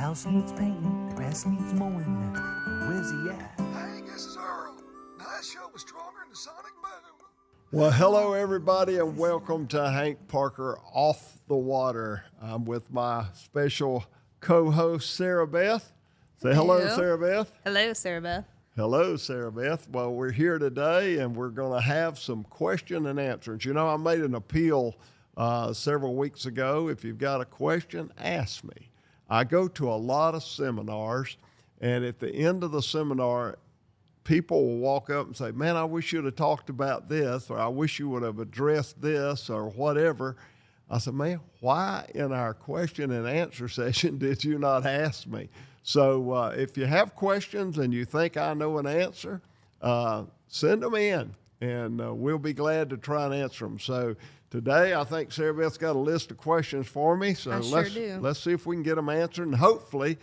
house needs painting, the grass needs mowing. Where's he at? Hey, this is Earl. That show was stronger than the Sonic Boom. Well, hello, everybody, and welcome to Hank Parker Off the Water. I'm with my special co-host, Sarah Beth. Say hello, Sarah Beth. Hello, Sarah Beth. Hello, Sarah Beth. Well, we're here today, and we're going to have some question and answers. You know, I made an appeal several weeks ago. If you've got a question, ask me. I go to a lot of seminars, and at the end of the seminar, people will walk up and say, man, I wish you'd have talked about this, or I wish you would have addressed this, or whatever. I said, man, why in our question and answer session did you not ask me? So if you have questions and you think I know an answer, send them in, and we'll be glad to try and answer them. So today, I think Sarah Beth's got a list of questions for me. So let's see if we can get them answered, and hopefully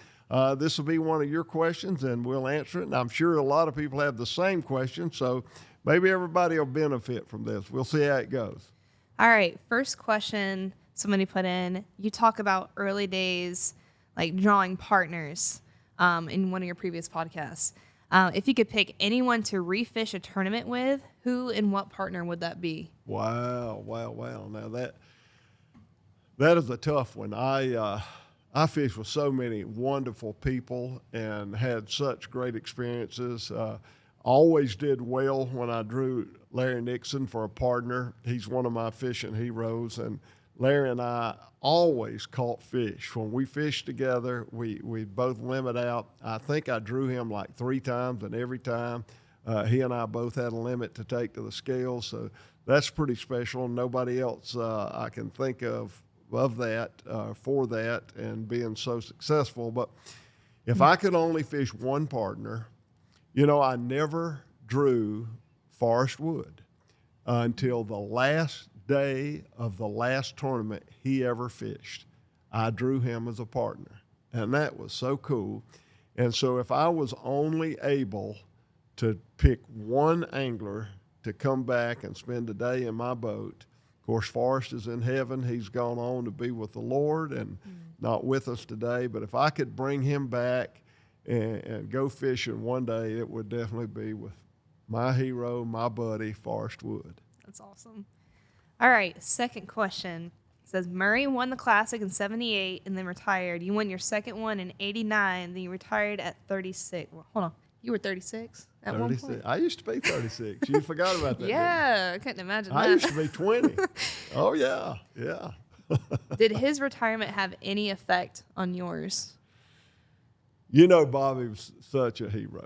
this will be one of your questions, and we'll answer it. And I'm sure a lot of people have the same question, so maybe everybody will benefit from this. We'll see how it goes. All right, first question somebody put in. You talk about early days, like drawing partners in one of your previous podcasts. If you could pick anyone to refish a tournament with, who and what partner would that be? Wow. Now that is a tough one. I fished with so many wonderful people and had such great experiences. Always did well when I drew Larry Nixon for a partner. He's one of my fishing heroes, and Larry and I always caught fish. When we fished together, we both limit out. I think I drew him like 3 times, and every time he and I both had a limit to take to the scale. So that's pretty special. Nobody else I can think of that, for that, and being so successful. But if I could only fish one partner, you know, I never drew Forrest Wood until the last day of the last tournament he ever fished. I drew him as a partner, and that was so cool. And so if I was only able to pick one angler to come back and spend a day in my boat, of course, Forrest is in heaven. He's gone on to be with the Lord and not with us today. But if I could bring him back and go fishing one day, it would definitely be with my hero, my buddy, Forrest Wood. That's awesome. All right, second question. It says, Murray won the Classic in 78 and then retired. You won your second one in 89, then you retired at 36. Well, hold on. You were 36 at 36. one point? I used to be 36. You forgot about that. Yeah, I couldn't imagine I that. used to be 20. Oh, yeah. Did his retirement have any effect on yours? You know, Bobby was such a hero.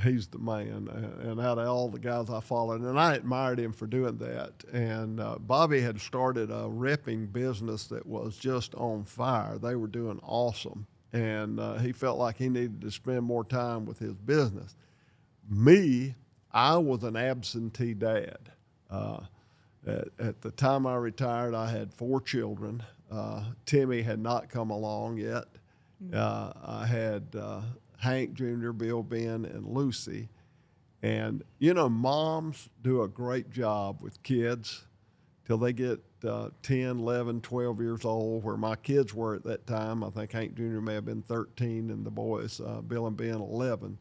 He's the man. And out of all the guys I followed, and I admired him for doing that. And Bobby had started a repping business that was just on fire. They were doing awesome. And he felt like he needed to spend more time with his business. Me, I was an absentee dad. At the time I retired, I had 4 children. Timmy had not come along yet. I had Hank Jr., Bill, Ben, and Lucy. And, you know, moms do a great job with kids till they get 10, 11, 12 years old, where my kids were at that time. I think Hank Jr. may have been 13 and the boys, Bill and Ben, 11.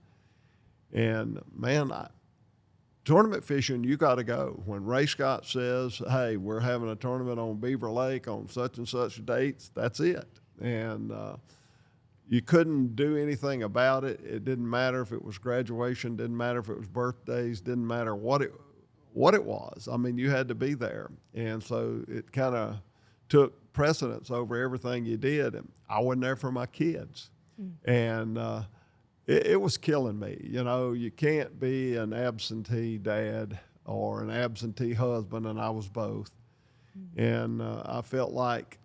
And, man, tournament fishing, you got to go. When Ray Scott says, hey, we're having a tournament on Beaver Lake on such and such dates, that's it. And you couldn't do anything about it. It didn't matter if it was graduation, didn't matter if it was birthdays, didn't matter what it was. I mean, you had to be there. And so it kind of took precedence over everything you did. And I wasn't there for my kids. And it was killing me. You know, you can't be an absentee dad or an absentee husband, and I was both. And I felt like,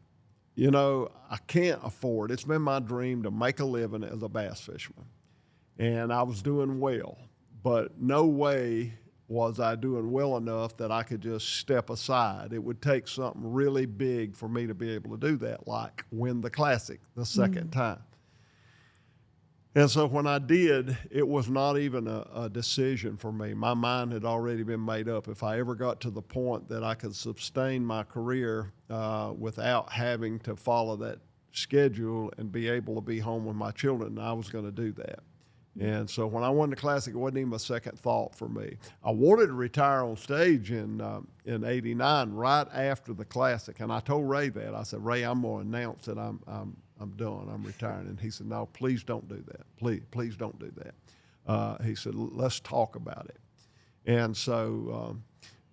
you know, I can't afford. It's been my dream to make a living as a bass fisherman. And I was doing well, but no way was I doing well enough that I could just step aside. It would take something really big for me to be able to do that, like win the Classic the second time. And so when I did, it was not even a decision for me. My mind had already been made up. If I ever got to the point that I could sustain my career without having to follow that schedule and be able to be home with my children, and I was going to do that. And so when I won the Classic, it wasn't even a second thought for me. I wanted to retire on stage in '89, right after the Classic, and I told Ray that. I said, Ray, I'm going to announce that I'm done. I'm retiring. And he said, no, please don't do that. Please don't do that. He said, let's talk about it. And so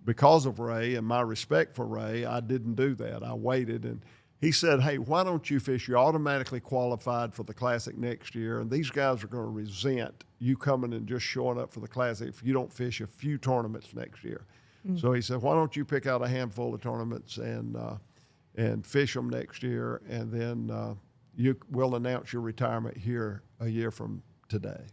because of Ray and my respect for Ray, I didn't do that. I waited, and he said, hey, why don't you fish? You're automatically qualified for the Classic next year, and these guys are going to resent you coming and just showing up for the Classic if you don't fish a few tournaments next year. So he said, why don't you pick out a handful of tournaments and fish them next year, and then you will announce your retirement here a year from today.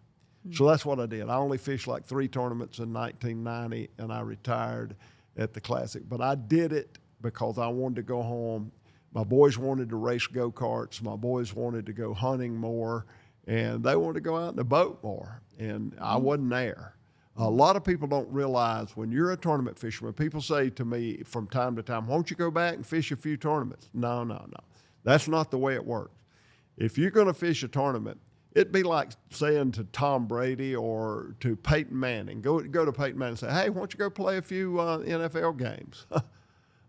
So that's what I did. I only fished like 3 tournaments in 1990, and I retired at the Classic. But I did it because I wanted to go home. My boys wanted to race go-karts. My boys wanted to go hunting more, and they wanted to go out in the boat more, and I wasn't there. A lot of people don't realize when you're a tournament fisherman, people say to me from time to time, won't you go back and fish a few tournaments? No. That's not the way it works. If you're going to fish a tournament, it'd be like saying to Tom Brady or to Peyton Manning, go to Peyton Manning and say, hey, why don't you go play a few NFL games?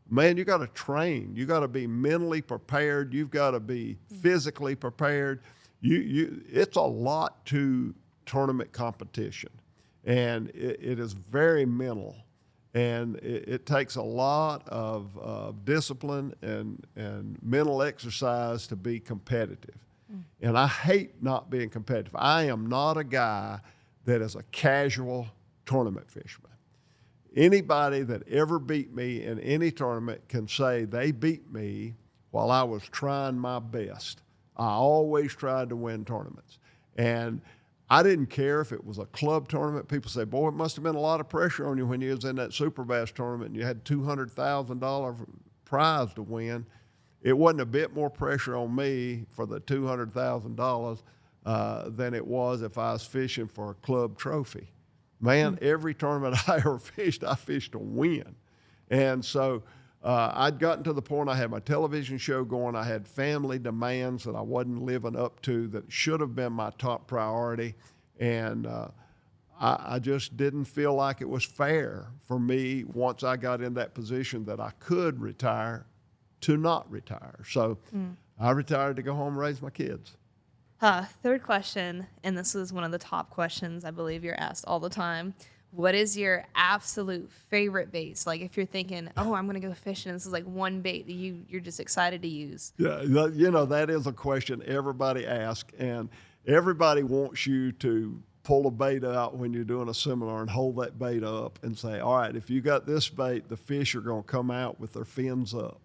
Man, you got to train. You got to be mentally prepared. You've got to be physically prepared. It's a lot to tournament competition, and it is very mental, and it takes a lot of discipline and mental exercise to be competitive. And I hate not being competitive. I am not a guy that is a casual tournament fisherman. Anybody that ever beat me in any tournament can say they beat me while I was trying my best. I always tried to win tournaments. And I didn't care if it was a club tournament. People say, boy, it must have been a lot of pressure on you when you was in that Super Bass tournament and you had $200,000 prize to win. It wasn't a bit more pressure on me for the $200,000 than it was if I was fishing for a club trophy. Man, every tournament I ever fished, I fished to win. And so I'd gotten to the point I had my television show going. I had family demands that I wasn't living up to that should have been my top priority. And I just didn't feel like it was fair for me once I got in that position that I could retire to not retire. So I retired to go home and raise my kids. Third question, and this is one of the top questions I believe you're asked all the time. What is your absolute favorite bait? Like if you're thinking, oh, I'm going to go fishing, this is like one bait that you're just excited to use. Yeah, that is a question everybody asks, and everybody wants you to pull a bait out when you're doing a seminar and hold that bait up and say, all right, if you got this bait, the fish are going to come out with their fins up.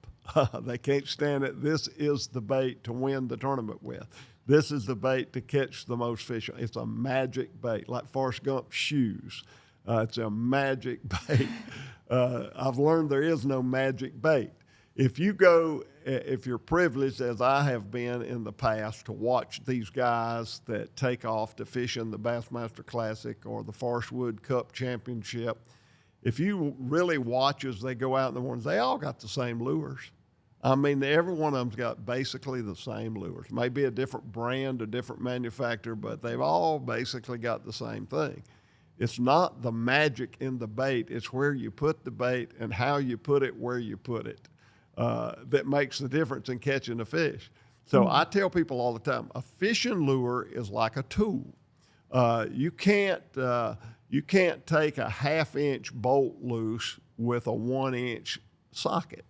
They can't stand it. This is the bait to win the tournament with. This is the bait to catch the most fish. It's a magic bait, like Forrest Gump's shoes. It's a magic bait. I've learned there is no magic bait. If you're privileged, as I have been in the past, to watch these guys that take off to fish in the Bassmaster Classic or the Forrest Wood Cup Championship, if you really watch as they go out in the mornings, they all got the same lures. I mean, every one of them's got basically the same lures. Maybe a different brand, a different manufacturer, but they've all basically got the same thing. It's not the magic in the bait. It's where you put the bait and how you put it, where you put it, that makes the difference in catching a fish. So I tell people all the time, a fishing lure is like a tool. You can't take a 1/2-inch bolt loose with a 1-inch socket.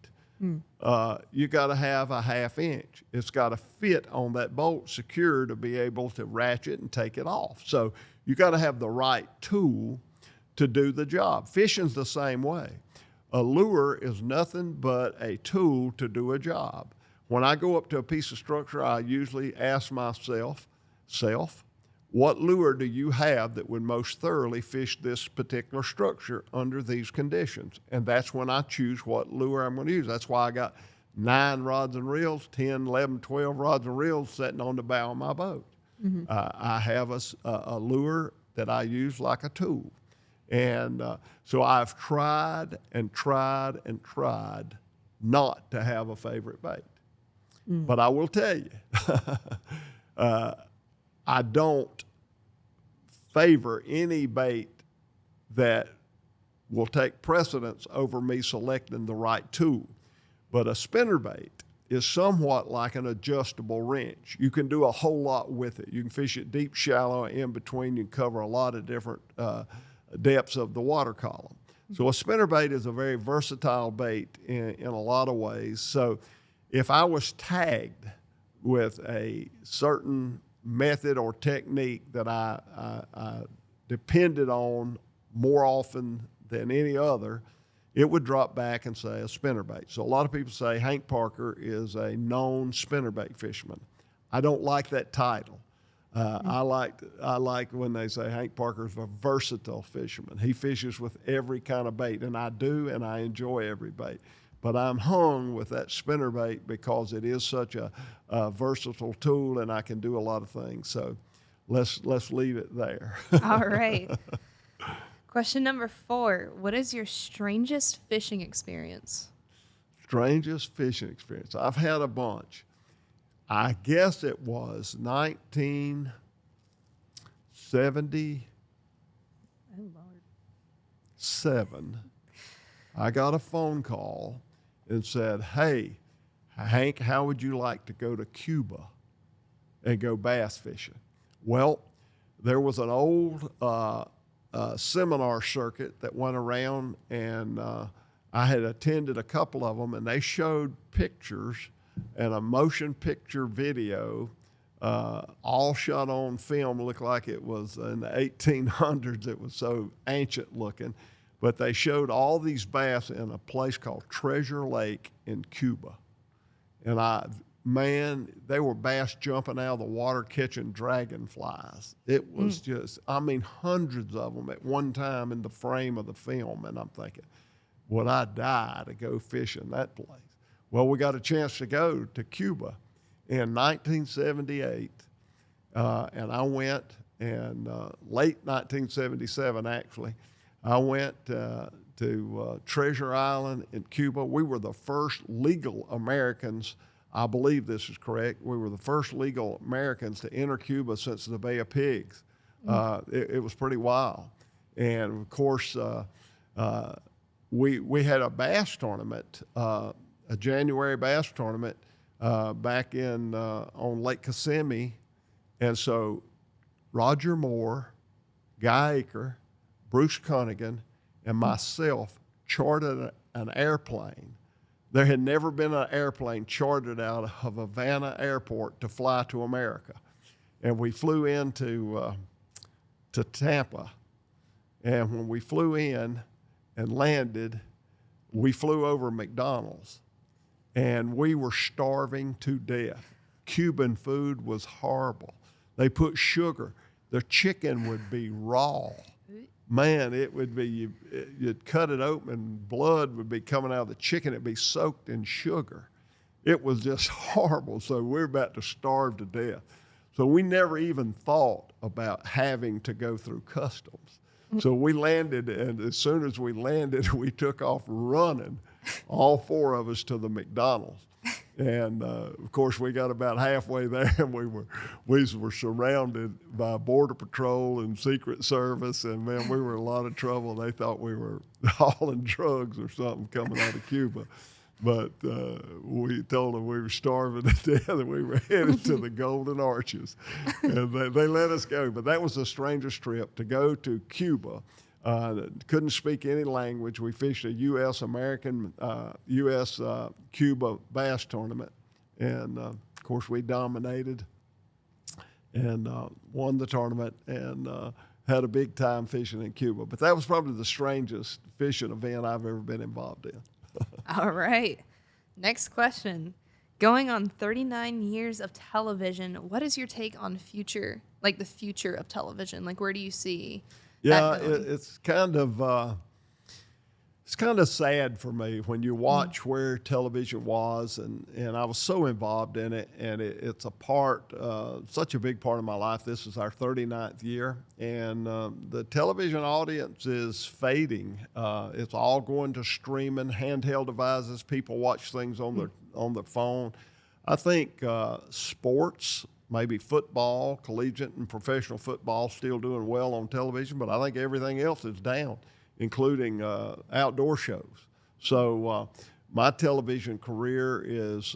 You got to have a 1/2 inch. It's got to fit on that bolt secure to be able to ratchet and take it off. So you got to have the right tool to do the job. Fishing's the same way. A lure is nothing but a tool to do a job. When I go up to a piece of structure, I usually ask myself, what lure do you have that would most thoroughly fish this particular structure under these conditions? And that's when I choose what lure I'm going to use. That's why I got 9 rods and reels, 10, 11, 12 rods and reels sitting on the bow of my boat. I have a lure that I use like a tool. And so I've tried and tried and tried not to have a favorite bait. But I will tell you, I don't favor any bait that will take precedence over me selecting the right tool. But a spinnerbait is somewhat like an adjustable wrench. You can do a whole lot with it. You can fish it deep, shallow, in between. You can cover a lot of different depths of the water column. So a spinnerbait is a very versatile bait in a lot of ways. So if I was tagged with a certain method or technique that I depended on more often than any other, it would drop back and say a spinnerbait. So a lot of people say Hank Parker is a known spinnerbait fisherman. I don't like that title. I like when they say Hank Parker's a versatile fisherman. He fishes with every kind of bait, and I do, and I enjoy every bait. But I'm hung with that spinnerbait because it is such a versatile tool, and I can do a lot of things. So let's leave it there. All right. Question number 4. What is your strangest fishing experience? Strangest fishing experience. I've had a bunch. I guess it was 1977. I got a phone call and said, "Hey, Hank, how would you like to go to Cuba and go bass fishing?" Well, there was an old seminar circuit that went around, and I had attended a couple of them, and they showed pictures and a motion picture video, all shot on film. Looked like it was in the 1800s. It was so ancient looking. But they showed all these bass in a place called Treasure Lake in Cuba. And they were bass jumping out of the water catching dragonflies. It was just, hundreds of them at one time in the frame of the film. And I'm thinking, would I die to go fish in that place? Well, we got a chance to go to Cuba in 1978, and I went, and late 1977, actually, I went to Treasure Island in Cuba. We were the first legal Americans, I believe this is correct, we were the first legal Americans to enter Cuba since the Bay of Pigs. It was pretty wild. And, of course, we had a bass tournament, a January bass tournament back in on Lake Kissimmee. And so Roger Moore, Guy Aker, Bruce Cunningham, and myself chartered an airplane. There had never been an airplane chartered out of Havana Airport to fly to America. And we flew into to Tampa. And when we flew in and landed, we flew over McDonald's. And we were starving to death. Cuban food was horrible. They put sugar. The chicken would be raw. Man, it would be, you'd cut it open and blood would be coming out of the chicken. It'd be soaked in sugar. It was just horrible. So we're about to starve to death. So we never even thought about having to go through customs. So we landed, and as soon as we landed, we took off running, all 4 of us, to the McDonald's. And of course, we got about halfway there, and we were surrounded by Border Patrol and Secret Service, and man, we were in a lot of trouble. They thought we were hauling drugs or something coming out of Cuba. But we told them we were starving to death and we were headed to the Golden Arches. And they let us go. But that was the strangest trip, to go to Cuba. Couldn't speak any language. We fished a U.S.-Cuba bass tournament. And, of course, we dominated and won the tournament and had a big time fishing in Cuba. But that was probably the strangest fishing event I've ever been involved in. All right. Next question. Going on 39 years of television, what is your take on the future of television? Like, where do you see that going? It's kind of sad for me when you watch where television was, and I was so involved in it, and it's such a big part of my life. This is our 39th year, and the television audience is fading. It's all going to streaming, handheld devices. People watch things on their phone. I think sports, maybe football, collegiate and professional football, still doing well on television, but I think everything else is down, including outdoor shows. So my television career is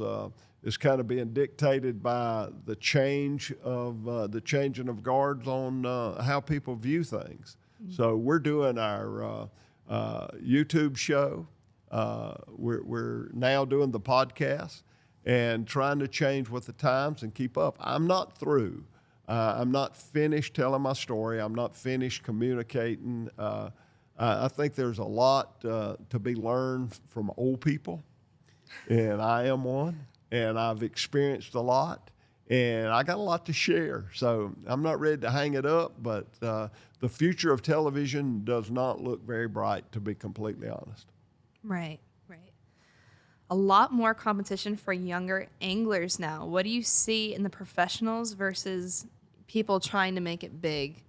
kind of being dictated by the changing of guards on how people view things. So we're doing our YouTube show. We're now doing the podcast and trying to change with the times and keep up. I'm not through. I'm not finished telling my story. I'm not finished communicating. I think there's a lot to be learned from old people, and I am one, and I've experienced a lot, and I got a lot to share. So I'm not ready to hang it up, but the future of television does not look very bright, to be completely honest. Right. A lot more competition for younger anglers now. What do you see in the professionals versus people trying to make it big?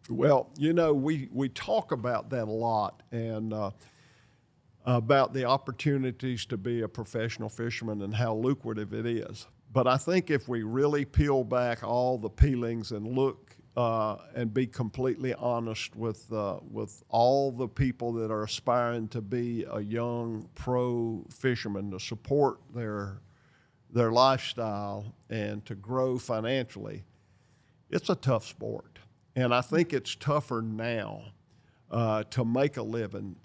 Well, we talk about that a lot, and about the opportunities to be a professional fisherman and how lucrative it is. But I think if we really peel back all the peelings and look and be completely honest with all the people that are aspiring to be a young pro fisherman, to support their lifestyle and to grow financially, it's a tough sport. And I think it's tougher now to make a living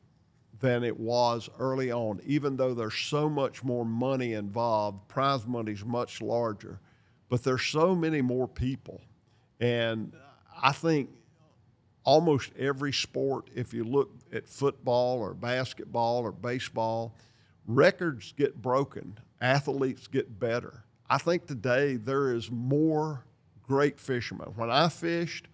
than it was early on, even though there's so much more money involved. Prize money's much larger, but there's so many more people. And I think almost every sport, if you look at football or basketball or baseball, records get broken, athletes get better. I think today there is more great fishermen. When I fished,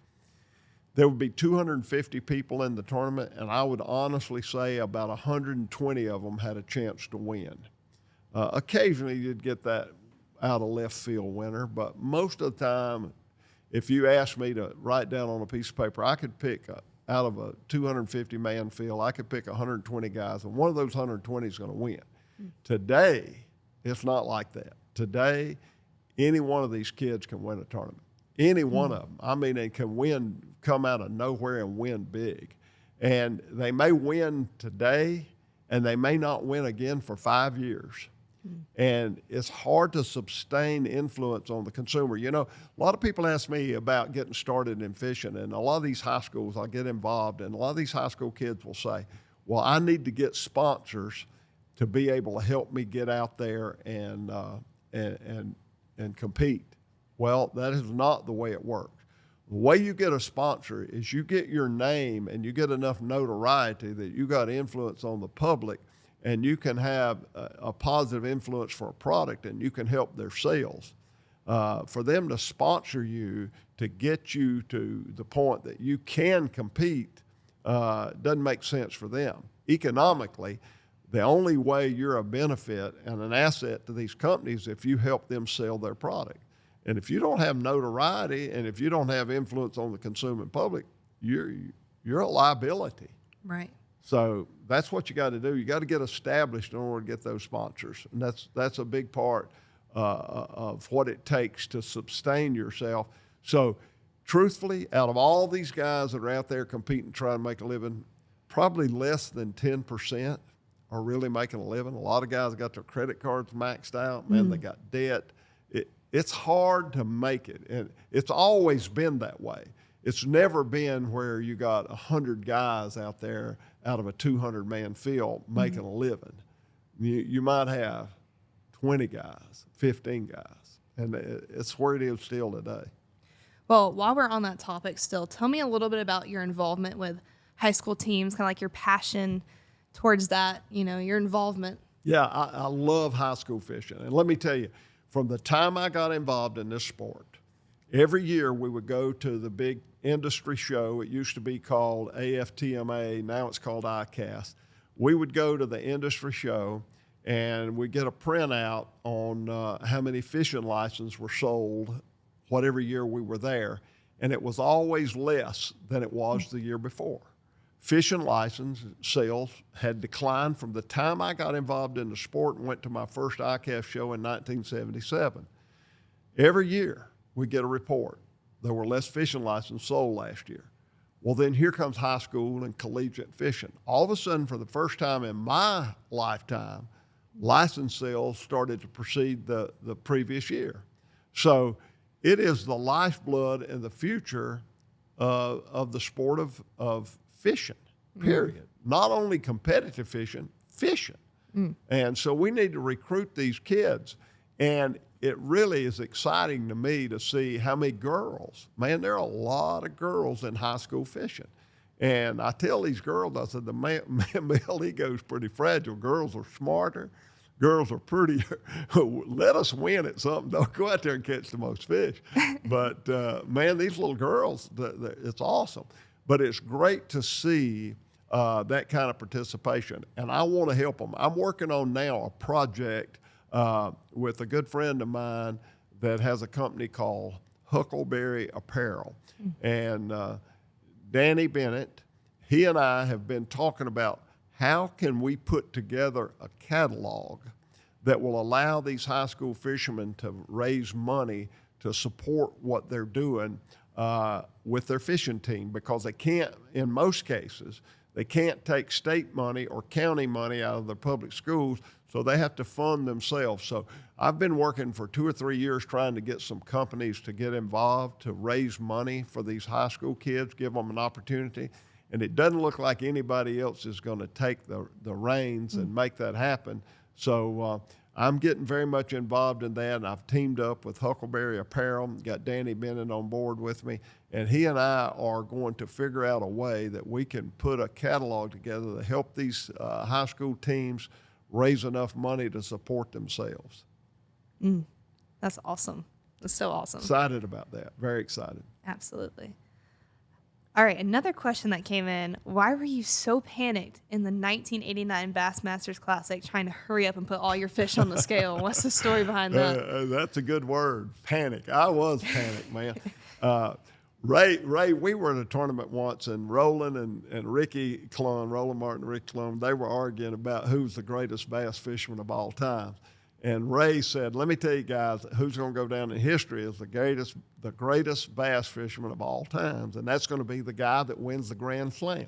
there would be 250 people in the tournament, and I would honestly say about 120 of them had a chance to win. Occasionally you'd get that out of left field winner, but most of the time, if you asked me to write down on a piece of paper, I could pick out of a 250-man field, I could pick 120 guys, and one of those 120 is going to win. Today, it's not like that. Today, any one of these kids can win a tournament. Any one of them. I mean, they can come out of nowhere and win big. And they may win today, and they may not win again for 5 years. And it's hard to sustain influence on the consumer. A lot of people ask me about getting started in fishing, and a lot of these high schools I get involved in, a lot of these high school kids will say, well, I need to get sponsors to be able to help me get out there and compete. Well, that is not the way it works. The way you get a sponsor is you get your name and you get enough notoriety that you got influence on the public, and you can have a positive influence for a product, and you can help their sales. For them to sponsor you to get you to the point that you can compete doesn't make sense for them. Economically, the only way you're a benefit and an asset to these companies is if you help them sell their product. And if you don't have notoriety and if you don't have influence on the consuming public, you're a liability. Right. So that's what you got to do. You got to get established in order to get those sponsors, and that's a big part of what it takes to sustain yourself. So, truthfully, out of all these guys that are out there competing, trying to make a living, probably less than 10% are really making a living. A lot of guys got their credit cards maxed out. Man, they got debt. It's hard to make it, and it's always been that way. It's never been where you got 100 guys out there out of a 200-man field making a living. You might have 20 guys, 15 guys, and it's where it is still today. Well, while we're on that topic still, tell me a little bit about your involvement with high school teams, kind of like your passion towards that, your involvement. Yeah, I love high school fishing. And let me tell you, from the time I got involved in this sport, every year we would go to the big industry show. It used to be called AFTMA. Now it's called ICAST. We would go to the industry show, and we'd get a printout on how many fishing licenses were sold whatever year we were there. And it was always less than it was the year before. fishing license sales had declined from the time I got involved in the sport and went to my first ICAF show in 1977. Every year we get a report. There were less fishing licenses sold last year. Well, then here comes high school and collegiate fishing. All of a sudden, for the first time in my lifetime, license sales started to precede the previous year. So it is the lifeblood and the future of the sport of fishing, period. Not only competitive fishing, fishing. And so we need to recruit these kids. And it really is exciting to me to see how many girls, man, there are a lot of girls in high school fishing. And I tell these girls, I said, the male ego is pretty fragile. Girls are smarter. Girls are prettier. Let us win at something. Don't go out there and catch the most fish. But, man, these little girls, it's awesome. But it's great to see that kind of participation. And I want to help them. I'm working on now a project with a good friend of mine that has a company called Huckleberry Apparel. And Danny Bennett, he and I have been talking about how can we put together a catalog that will allow these high school fishermen to raise money to support what they're doing with their fishing team, because they can't, in most cases, they can't take state money or county money out of their public schools, so they have to fund themselves. So I've been working for 2 or 3 years trying to get some companies to get involved to raise money for these high school kids, give them an opportunity. And it doesn't look like anybody else is going to take the reins and make that happen. So I'm getting very much involved in that, and I've teamed up with Huckleberry Apparel, got Danny Bennett on board with me, and he and I are going to figure out a way that we can put a catalog together to help these high school teams raise enough money to support themselves. That's awesome. That's so awesome. Excited about that. Very excited. Absolutely. All right, another question that came in. Why were you so panicked in the 1989 Bassmasters Classic trying to hurry up and put all your fish on the scale? What's the story behind that? That's a good word, panic. I was panicked, man. Ray, we were in a tournament once, and Roland and Ricky Clun, Roland Martin and Rick Clun, they were arguing about who's the greatest bass fisherman of all time. And Ray said, let me tell you guys, who's going to go down in history as the greatest bass fisherman of all times, and that's going to be the guy that wins the Grand Slam.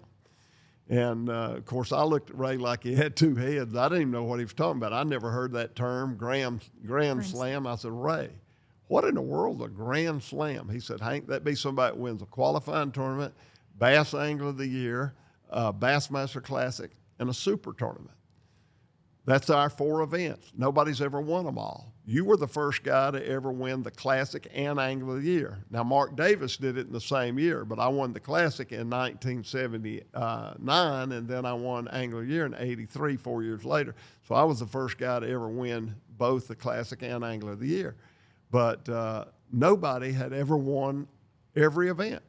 And, of course, I looked at Ray like he had two heads. I didn't even know what he was talking about. I never heard that term, Grand Slam. I said, Ray, what in the world is a Grand Slam? He said, Hank, that'd be somebody that wins a qualifying tournament, Bass Angler of the Year, Bassmaster Classic, and a Super Tournament. That's our 4 events. Nobody's ever won them all. You were the first guy to ever win the Classic and Angler of the Year. Now, Mark Davis did it in the same year, but I won the Classic in 1979, and then I won Angler of the Year in 83, 4 years later. So I was the first guy to ever win both the Classic and Angler of the Year. But nobody had ever won every event.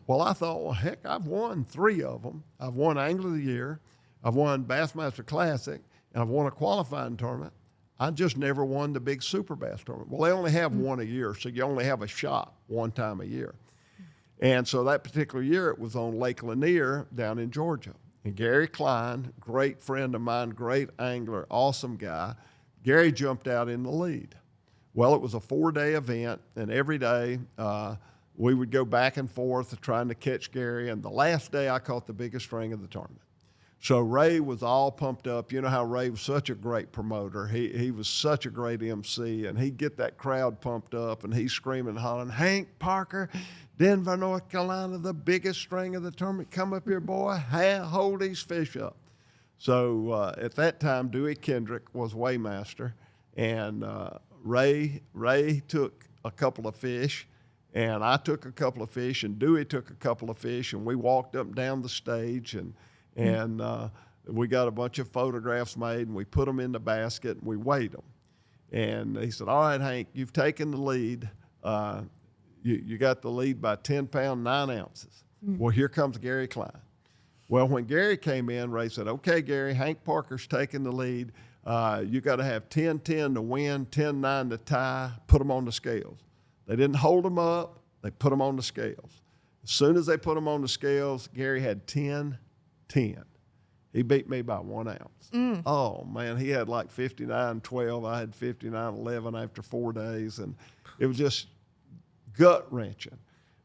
Well, I thought, well, heck, I've won 3 of them. I've won Angler of the Year, I've won Bassmaster Classic, and I've won a qualifying tournament. I just never won the big Super Bass tournament. Well, they only have one a year, so you only have a shot one time a year. And so that particular year, it was on Lake Lanier down in Georgia. And Gary Klein, great friend of mine, great angler, awesome guy, Gary jumped out in the lead. Well, it was a 4-day event, and every day we would go back and forth trying to catch Gary, and the last day I caught the biggest string of the tournament. So Ray was all pumped up. You know how Ray was such a great promoter. He was such a great MC, and he'd get that crowd pumped up, and he's screaming and hollering, Hank Parker, Denver, North Carolina, the biggest string of the tournament. Come up here, boy. Hold these fish up. So at that time, Dewey Kendrick was weighmaster, and Ray took a couple of fish, and I took a couple of fish, and Dewey took a couple of fish, and we walked up and down the stage, and we got a bunch of photographs made, and we put them in the basket, and we weighed them. And he said, all right, Hank, you've taken the lead. You got the lead by 10 pounds, 9 ounces. Well, here comes Gary Klein. Well, when Gary came in, Ray said, okay, Gary, Hank Parker's taking the lead. You got to have 10-10 to win, 10-9 to tie, put them on the scales. They didn't hold them up. They put them on the scales. As soon as they put him on the scales, Gary had 10-10. He beat me by 1 ounce. Oh, man, he had like 59-12. I had 59-11 after 4 days, and it was just gut-wrenching.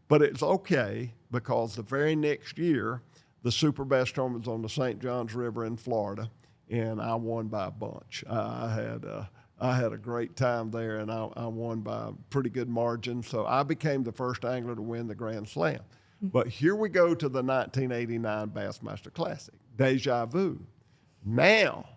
But it's okay because the very next year, the Super Bass Tournament was on the St. Johns River in Florida, and I won by a bunch. I had a great time there, and I won by a pretty good margin. So I became the first angler to win the Grand Slam. But here we go to the 1989 Bassmaster Classic. Deja vu. Now,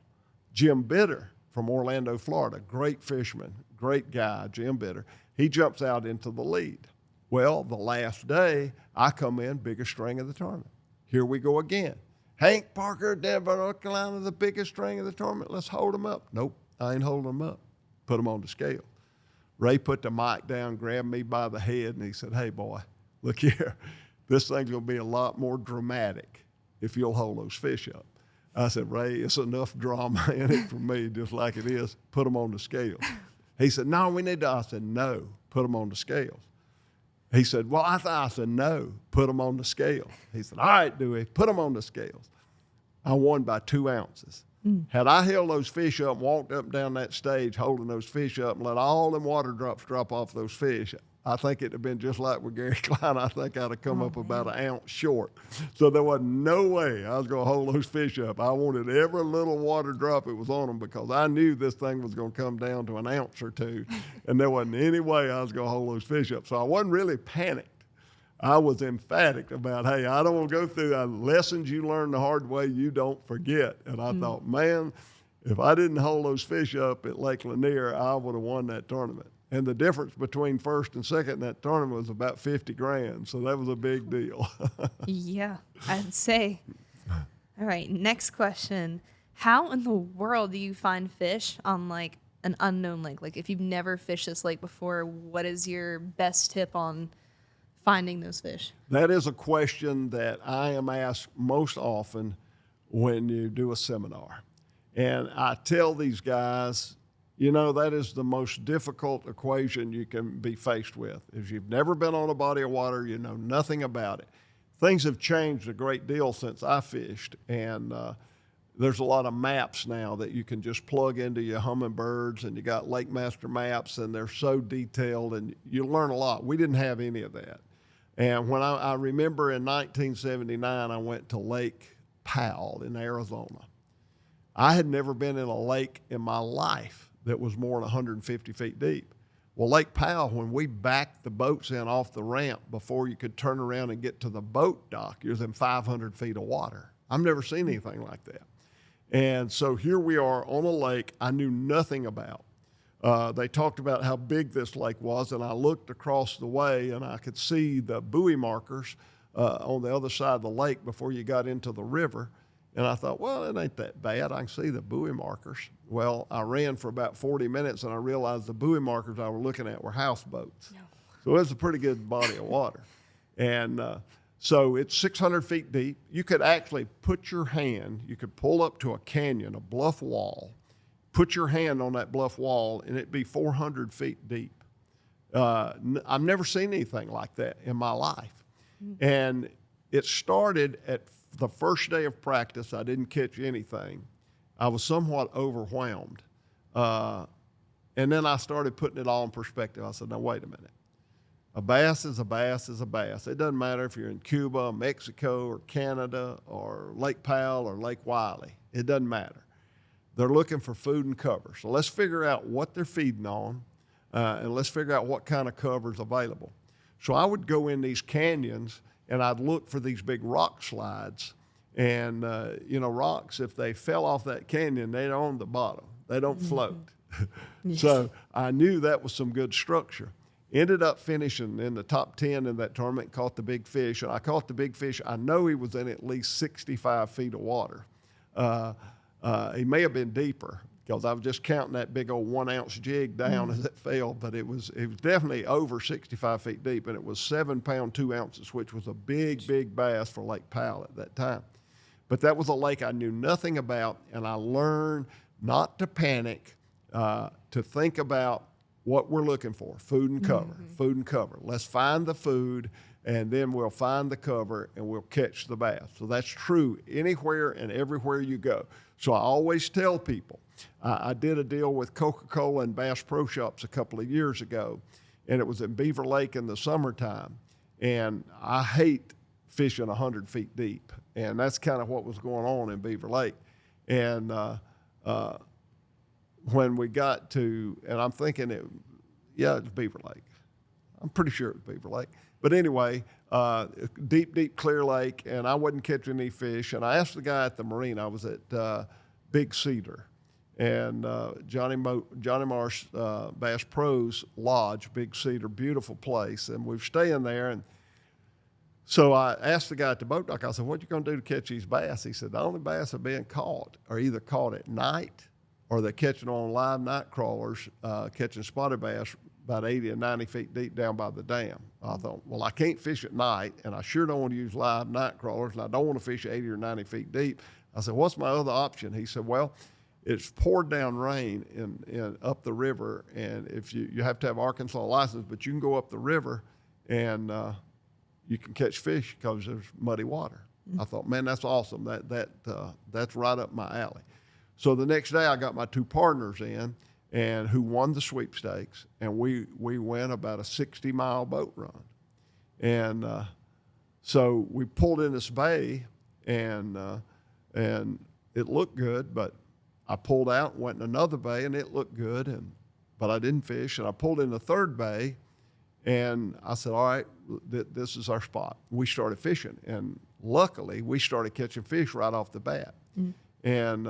Jim Bitter from Orlando, Florida, great fisherman, great guy, Jim Bitter, he jumps out into the lead. Well, the last day, I come in, biggest string of the tournament. Here we go again. Hank Parker, Denver, North Carolina, the biggest string of the tournament. Let's hold him up. Nope, I ain't holding him up. Put him on the scale. Ray put the mic down, grabbed me by the head, and he said, hey, boy, look here. This thing's going to be a lot more dramatic if you'll hold those fish up. I said, Ray, it's enough drama in it for me, just like it is. Put them on the scales. He said, no, we need to. I said, no, put them on the scales. He said, well, I said, no, put them on the scales. He said, all right, Dewey, put them on the scales. I won by 2 ounces. Had I held those fish up and walked up and down that stage holding those fish up and let all them water drops drop off those fish, I think it'd have been just like with Gary Klein. I think I'd have come up about an ounce short. So there wasn't no way I was going to hold those fish up. I wanted every little water drop that was on them because I knew this thing was going to come down to an ounce or two, and there wasn't any way I was going to hold those fish up. So I wasn't really panicked. I was emphatic about, hey, I don't want to go through the lessons you learn the hard way, you don't forget. And I thought, man, if I didn't hold those fish up at Lake Lanier, I would have won that tournament. And the difference between first and second in that tournament was about 50 grand. So that was a big deal. Yeah, I'd say. All right, next question. How in the world do you find fish on like an unknown lake? Like if you've never fished this lake before, what is your best tip on finding those fish? That is a question that I am asked most often when you do a seminar. And I tell these guys, you know, that is the most difficult equation you can be faced with. If you've never been on a body of water, you know nothing about it. Things have changed a great deal since I fished, and there's a lot of maps now that you can just plug into your Humminbirds, and you got Lake Master maps, and they're so detailed, and you learn a lot. We didn't have any of that. And when I remember in 1979, I went to Lake Powell in Arizona. I had never been in a lake in my life that was more than 150 feet deep. Well, Lake Powell, when we backed the boats in off the ramp before you could turn around and get to the boat dock, you're in 500 feet of water. I've never seen anything like that. And so here we are on a lake I knew nothing about. They talked about how big this lake was, and I looked across the way, and I could see the buoy markers on the other side of the lake before you got into the river. And I thought, well, it ain't that bad. I can see the buoy markers. Well, I ran for about 40 minutes, and I realized the buoy markers I was looking at were houseboats. No. So it's a pretty good body of water. And so it's 600 feet deep. You could actually put your hand, you could pull up to a canyon, a bluff wall, put your hand on that bluff wall, and it'd be 400 feet deep. I've never seen anything like that in my life. And it started at the first day of practice. I didn't catch anything. I was somewhat overwhelmed. And then I started putting it all in perspective. I said, now, wait a minute. A bass is a bass is a bass. It doesn't matter if you're in Cuba, Mexico, or Canada, or Lake Powell, or Lake Wiley. It doesn't matter. They're looking for food and cover. So let's figure out what they're feeding on, and let's figure out what kind of cover is available. So I would go in these canyons, and I'd look for these big rock slides. And, rocks, if they fell off that canyon, they're on the bottom. They don't float. Yes. So I knew that was some good structure. Ended up finishing in the top 10 in that tournament, caught the big fish. And I caught the big fish. I know he was in at least 65 feet of water. He may have been deeper because I was just counting that big old 1 ounce jig down as it fell, but it was definitely over 65 feet deep, and it was 7 pound, 2 ounces, which was a big, big bass for Lake Powell at that time. But that was a lake I knew nothing about, and I learned not to panic, to think about what we're looking for, food and cover, food and cover. Let's find the food, and then we'll find the cover, and we'll catch the bass. So that's true anywhere and everywhere you go. So I always tell people, I did a deal with Coca-Cola and Bass Pro Shops a couple of years ago, and it was in Beaver Lake in the summertime. And I hate fishing 100 feet deep, and that's kind of what was going on in Beaver Lake. And when we got to, and I'm thinking it's Beaver Lake. I'm pretty sure it was Beaver Lake. But anyway, deep, clear lake, and I wasn't catching any fish. And I asked the guy at the marina, I was at Big Cedar, and Johnny Marsh Bass Pro's Lodge, Big Cedar, beautiful place. And we were staying there, and so I asked the guy at the boat dock, I said, what you going to do to catch these bass? He said, the only bass that are being caught are either caught at night or they're catching on live night crawlers, catching spotted bass about 80 and 90 feet deep down by the dam. I thought, well, I can't fish at night, and I sure don't want to use live night crawlers, and I don't want to fish 80 or 90 feet deep. I said, what's my other option? He said, well, it's poured down rain in up the river, and if you have to have Arkansas license, but you can go up the river and you can catch fish because there's muddy water. I thought, man, that's awesome. That's right up my alley. So the next day I got my two partners in, and who won the sweepstakes, and we went about a 60-mile boat run. And so we pulled in this bay, and it looked good, but I pulled out and went in another bay, and it looked good, but I didn't fish. And I pulled in the third bay, and I said, all right, this is our spot. We started fishing, and luckily we started catching fish right off the bat. And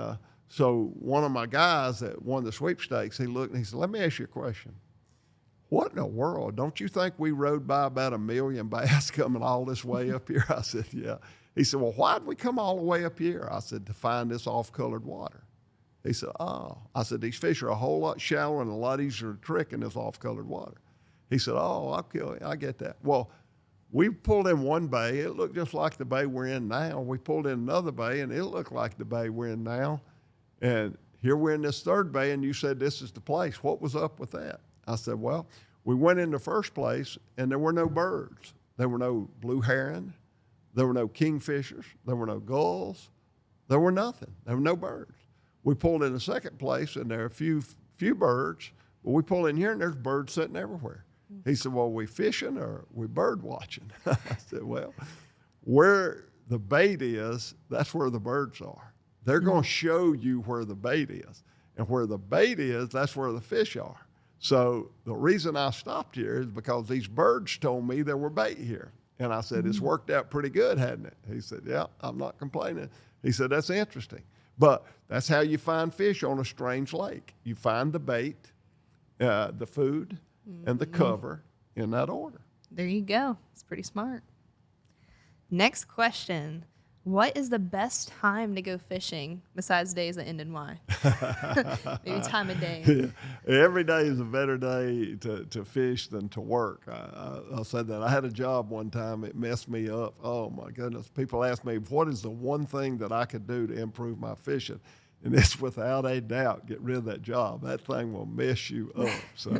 so one of my guys that won the sweepstakes, he looked and he said, let me ask you a question. What in the world? Don't you think we rode by about 1 million bass coming all this way up here? I said, yeah. He said, well, why'd we come all the way up here? I said, to find this off-colored water. He said, oh. I said, these fish are a whole lot shallower and a lot easier to trick in this off-colored water. He said, oh, I'll kill you. I get that. Well, we pulled in one bay. It looked just like the bay we're in now. We pulled in another bay, and it looked like the bay we're in now. And here we're in this third bay, and you said this is the place. What was up with that? I said, well, we went in the first place, and there were no birds. There were no blue heron. There were no kingfishers. There were no gulls. There were nothing. There were no birds. We pulled in the second place, and there are a few birds. But we pull in here, and there's birds sitting everywhere. He said, well, are we fishing or are we bird watching? I said, well, where the bait is, that's where the birds are. They're going to show you where the bait is. And where the bait is, that's where the fish are. So the reason I stopped here is because these birds told me there were bait here. And I said, it's worked out pretty good, hadn't it? He said, yeah, I'm not complaining. He said, that's interesting. But that's how you find fish on a strange lake. You find the bait, the food, and the cover in that order. There you go. It's pretty smart. Next question. What is the best time to go fishing besides days that end in Y? Maybe time of day. Yeah. Every day is a better day to fish than to work. I said that. I had a job one time. It messed me up. Oh, my goodness. People ask me, what is the one thing that I could do to improve my fishing? And it's without a doubt, get rid of that job. That thing will mess you up. So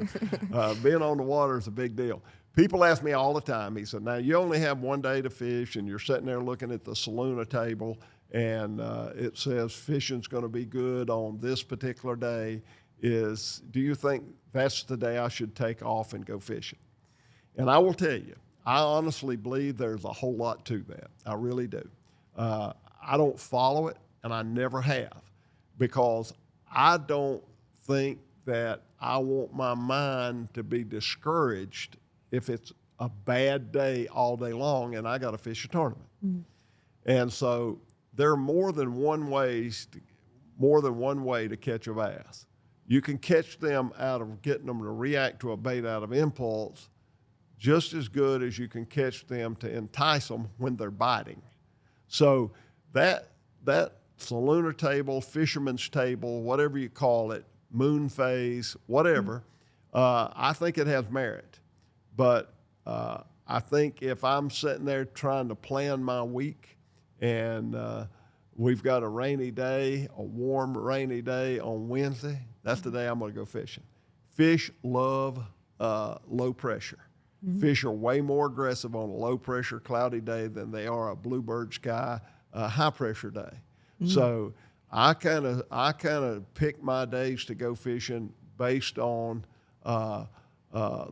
being on the water is a big deal. People ask me all the time, he said, now you only have one day to fish and you're sitting there looking at the Saluna table and it says fishing's going to be good on this particular day. Do you think that's the day I should take off and go fishing? And I will tell you, I honestly believe there's a whole lot to that. I really do. I don't follow it, and I never have, because I don't think that I want my mind to be discouraged if it's a bad day all day long and I got to fish a tournament. And so there are more than one way to catch a bass. You can catch them out of getting them to react to a bait out of impulse just as good as you can catch them to entice them when they're biting. So that Saluna table, fisherman's table, whatever you call it, moon phase, whatever, I think it has merit. But I think if I'm sitting there trying to plan my week and we've got a rainy day, a warm rainy day on Wednesday, that's the day I'm going to go fishing. fish love low pressure. Fish are way more aggressive on a low pressure cloudy day than they are a bluebird sky high pressure day. So I kind of pick my days to go fishing based on the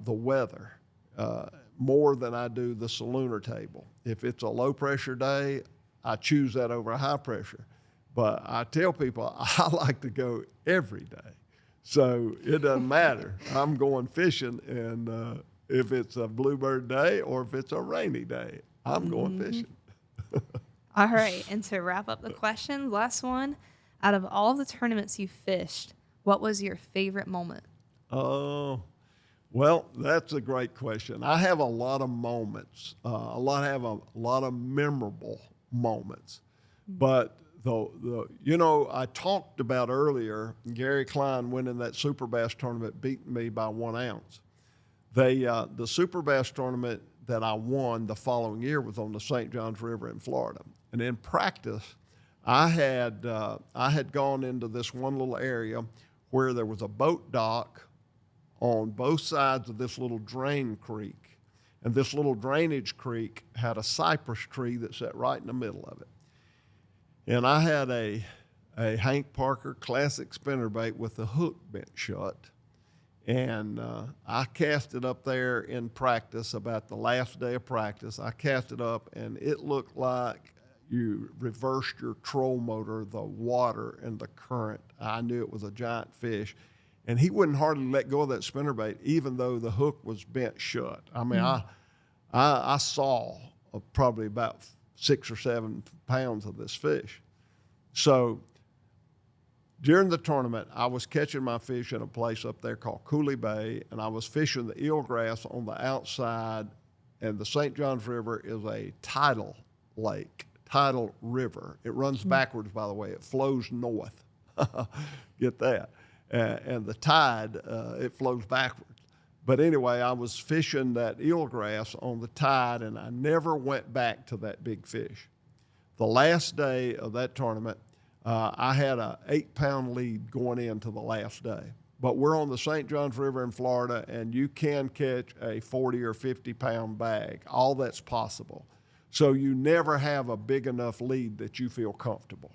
weather more than I do the salooner table. If it's a low pressure day, I choose that over a high pressure. But I tell people I like to go every day. So it doesn't matter. I'm going fishing, and if it's a bluebird day or if it's a rainy day, I'm going fishing. All right. And to wrap up the questions, last one. Out of all the tournaments you fished, what was your favorite moment? Oh, well, that's a great question. I have a lot of moments. I have a lot of memorable moments. But I talked about earlier, Gary Klein winning that Super Bass tournament, beating me by 1 ounce. The Super Bass tournament that I won the following year was on the St. Johns River in Florida. And in practice, I had gone into this one little area where there was a boat dock on both sides of this little drain creek. And this little drainage creek had a cypress tree that sat right in the middle of it. And I had a Hank Parker classic spinnerbait with the hook bent shut. And I cast it up there in practice, about the last day of practice. I cast it up, and it looked like you reversed your troll motor, the water and the current. I knew it was a giant fish. And he wouldn't hardly let go of that spinnerbait, even though the hook was bent shut. I mean, I saw probably about 6 or 7 pounds of this fish. So during the tournament, I was catching my fish in a place up there called Cooley Bay, and I was fishing the eelgrass on the outside, and the St. Johns River is a tidal lake, tidal river. It runs backwards, by the way. It flows north. Get that. And the tide, it flows backwards. But anyway, I was fishing that eelgrass on the tide, and I never went back to that big fish. The last day of that tournament, I had an 8-pound lead going into the last day. But we're on the St. Johns River in Florida, and you can catch a 40 or 50-pound bag. All that's possible. So you never have a big enough lead that you feel comfortable.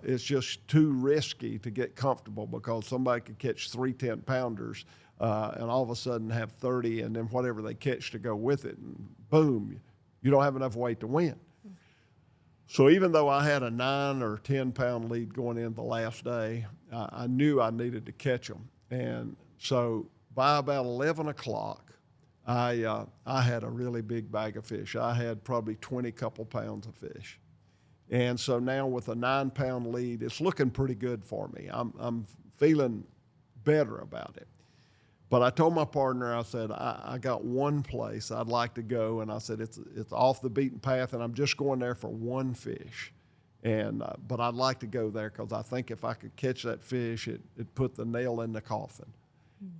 It's just too risky to get comfortable, because somebody could catch 3 10-pounders and all of a sudden have 30, and then whatever they catch to go with it, and boom, you don't have enough weight to win. So even though I had a 9 or 10-pound lead going in the last day, I knew I needed to catch them. And so by about 11 o'clock, I had a really big bag of fish. I had probably 20 couple pounds of fish. And so now with a 9-pound lead, it's looking pretty good for me. I'm feeling better about it. But I told my partner, I said, I got one place I'd like to go, and I said, it's off the beaten path, and I'm just going there for one fish. And but I'd like to go there, because I think if I could catch that fish, it'd put the nail in the coffin.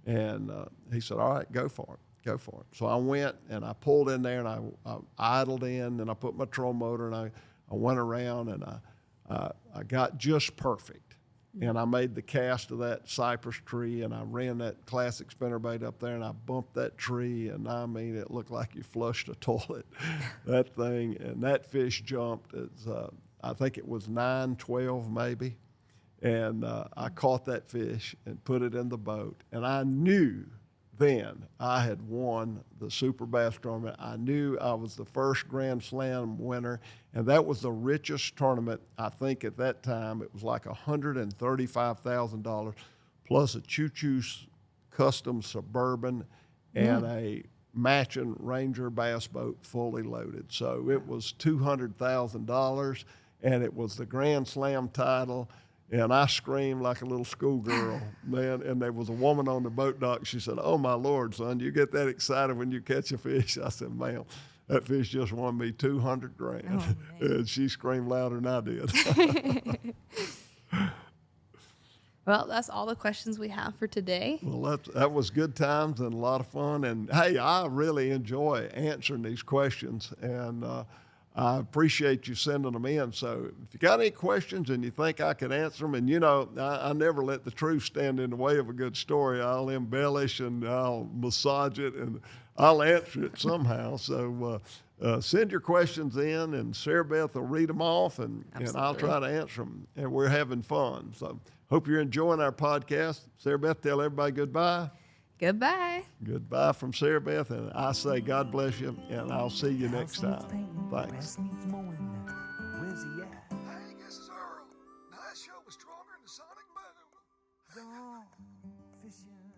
And he said, all right, go for it. Go for it. So I went, and I pulled in there, and I idled in, and I put my troll motor, and I went around, and I got just perfect. And I made the cast of that cypress tree, and I ran that classic spinnerbait up there, and I bumped that tree, and I mean, it looked like you flushed a toilet, that thing. And that fish jumped. I think it was 9-12 maybe. And I caught that fish and put it in the boat. And I knew then I had won the Super Bass tournament. I knew I was the first Grand Slam winner, and that was the richest tournament. I think at that time it was like $135,000 plus a Choo-Choo custom Suburban and a matching Ranger bass boat fully loaded. So it was $200,000, and it was the Grand Slam title. And I screamed like a little schoolgirl, man. And there was a woman on the boat dock. She said, oh, my Lord, son, you get that excited when you catch a fish? I said, ma'am, that fish just won me $200,000. Oh, and she screamed louder than I did. Well, that's all the questions we have for today. Well, that was good times and a lot of fun. And, hey, I really enjoy answering these questions. And I appreciate you sending them in. So if you got any questions and you think I could answer them, and you know, I never let the truth stand in the way of a good story. I'll embellish and I'll massage it and I'll answer it somehow. So send your questions in, and Sarah Beth will read them off, and I'll try to answer them. And we're having fun. So hope you're enjoying our podcast. Sarah Beth, tell everybody goodbye. Goodbye. Goodbye from Sarah Beth, and I say God bless you, and I'll see you next time. Thanks. Grass needs mowing. Where's he at? Hey, this is Earl. Nice show was stronger than the sonic boom. Gone fishing.